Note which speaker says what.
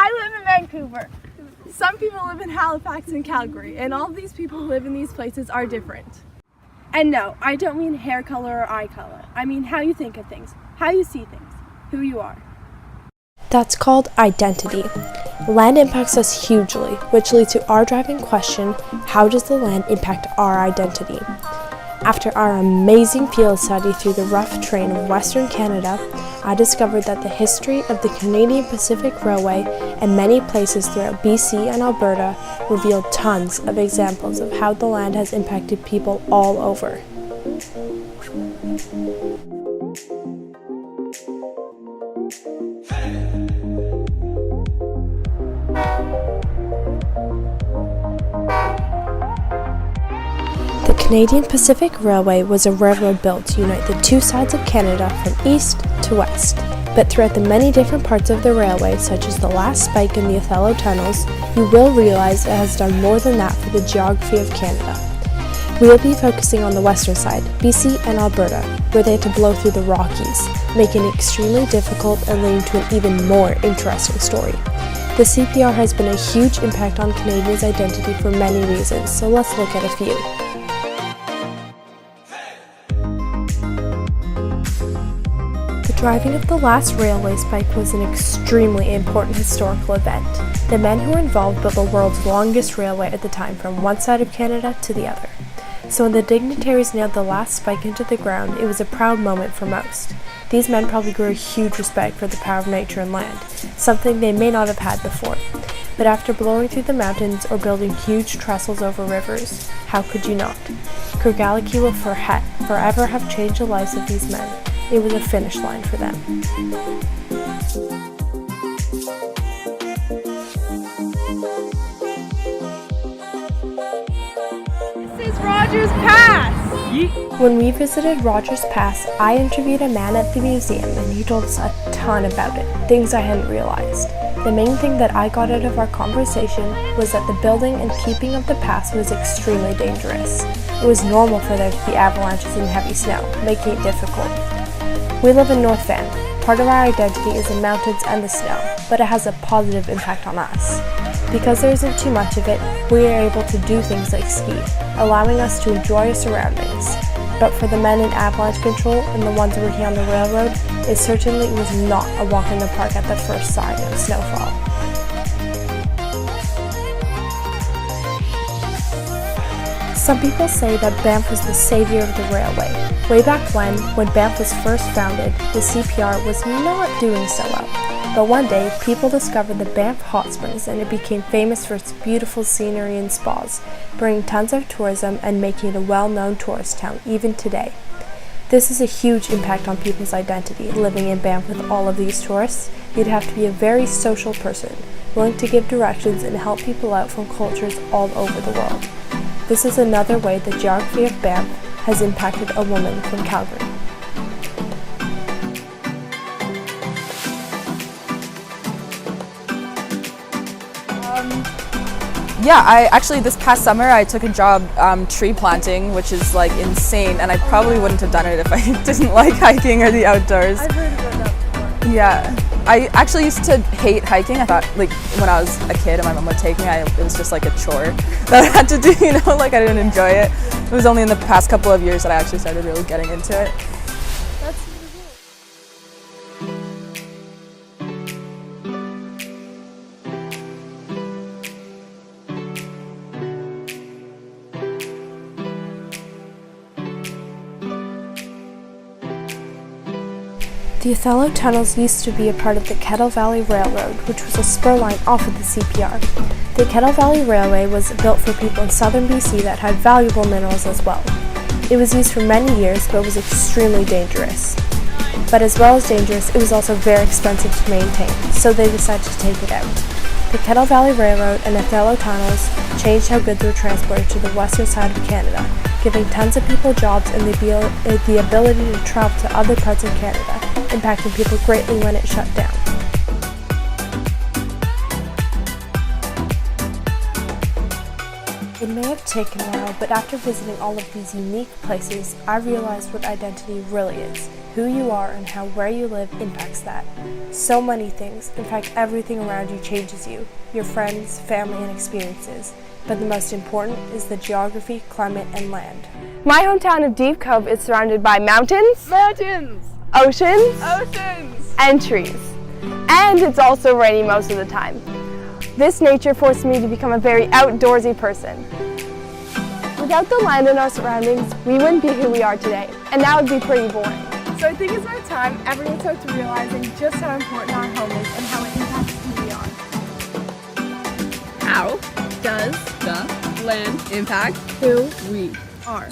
Speaker 1: I live in Vancouver. Some people live in Halifax and Calgary, and all of these people who live in these places are different. And no, I don't mean hair color or eye color. I mean how you think of things, how you see things, who you are.
Speaker 2: That's called identity. Land impacts us hugely, which leads to our driving question, how does the land impact our identity? After our amazing field study through the rough terrain of Western Canada, I discovered that the history of the Canadian Pacific Railway and many places throughout BC and Alberta revealed tons of examples of how the land has impacted people all over. The Canadian Pacific Railway was a railroad built to unite the two sides of Canada from east to west. But throughout the many different parts of the railway, such as the last spike in the Othello tunnels, you will realize it has done more than that for the geography of Canada. We will be focusing on the western side, BC and Alberta, where they had to blow through the Rockies, making it extremely difficult and leading to an even more interesting story. The CPR has been a huge impact on Canadians' identity for many reasons, so let's look at a few. The driving of the last railway spike was an extremely important historical event. The men who were involved built the world's longest railway at the time from one side of Canada to the other. So when the dignitaries nailed the last spike into the ground, it was a proud moment for most. These men probably grew a huge respect for the power of nature and land, something they may not have had before. But after blowing through the mountains or building huge trestles over rivers, how could you not? Craigellachie will forever have changed the lives of these men. It was a finish line for them.
Speaker 1: This is Rogers Pass!
Speaker 2: When we visited Rogers Pass, I interviewed a man at the museum and he told us a ton about it, things I hadn't realized. The main thing that I got out of our conversation was that the building and keeping of the pass was extremely dangerous. It was normal for there to be avalanches and heavy snow, making it difficult. We live in North Van. Part of our identity is the mountains and the snow, but it has a positive impact on us. Because there isn't too much of it, we are able to do things like ski, allowing us to enjoy our surroundings. But for the men in avalanche control and the ones working on the railroad, it certainly was not a walk in the park at the first sign of snowfall. Some people say that Banff was the savior of the railway. Way back when Banff was first founded, the CPR was not doing so well. But one day, people discovered the Banff Hot Springs and it became famous for its beautiful scenery and spas, bringing tons of tourism and making it a well-known tourist town even today. This is a huge impact on people's identity. Living in Banff with all of these tourists, you'd have to be a very social person, willing to give directions and help people out from cultures all over the world. This is another way the geography of Banff has impacted a woman from Calgary.
Speaker 3: This past summer I took a job tree planting, which is like insane, and I probably wouldn't have done it if I didn't like hiking or the outdoors.
Speaker 1: I've heard about that before.
Speaker 3: Yeah, I actually used to hate hiking. I thought, like, when I was a kid and my mom would take me, it was just like a chore that I had to do, like I didn't enjoy it. It was only in the past couple of years that I actually started really getting into it.
Speaker 1: That's really cool.
Speaker 2: The Othello tunnels used to be a part of the Kettle Valley Railroad, which was a spur line off of the CPR. The Kettle Valley Railway was built for people in southern BC that had valuable minerals as well. It was used for many years, but was extremely dangerous. But as well as dangerous, it was also very expensive to maintain, so they decided to take it out. The Kettle Valley Railroad and Othello tunnels changed how goods were transported to the western side of Canada, giving tons of people jobs and the ability to travel to other parts of Canada, impacting people greatly when it shut down. It may have taken a while, but after visiting all of these unique places, I realized what identity really is, who you are and how where you live impacts that. So many things, in fact everything around you changes you, your friends, family and experiences. But the most important is the geography, climate and land.
Speaker 1: My hometown of Deep Cove is surrounded by mountains, oceans, and trees. And it's also rainy most of the time. This nature forced me to become a very outdoorsy person. Without the land and our surroundings, we wouldn't be who we are today, and that would be pretty boring. So I think it's about time everyone starts realizing just how important our home is and how it impacts who we are.
Speaker 4: How does the land impact
Speaker 1: Who
Speaker 4: we
Speaker 1: are.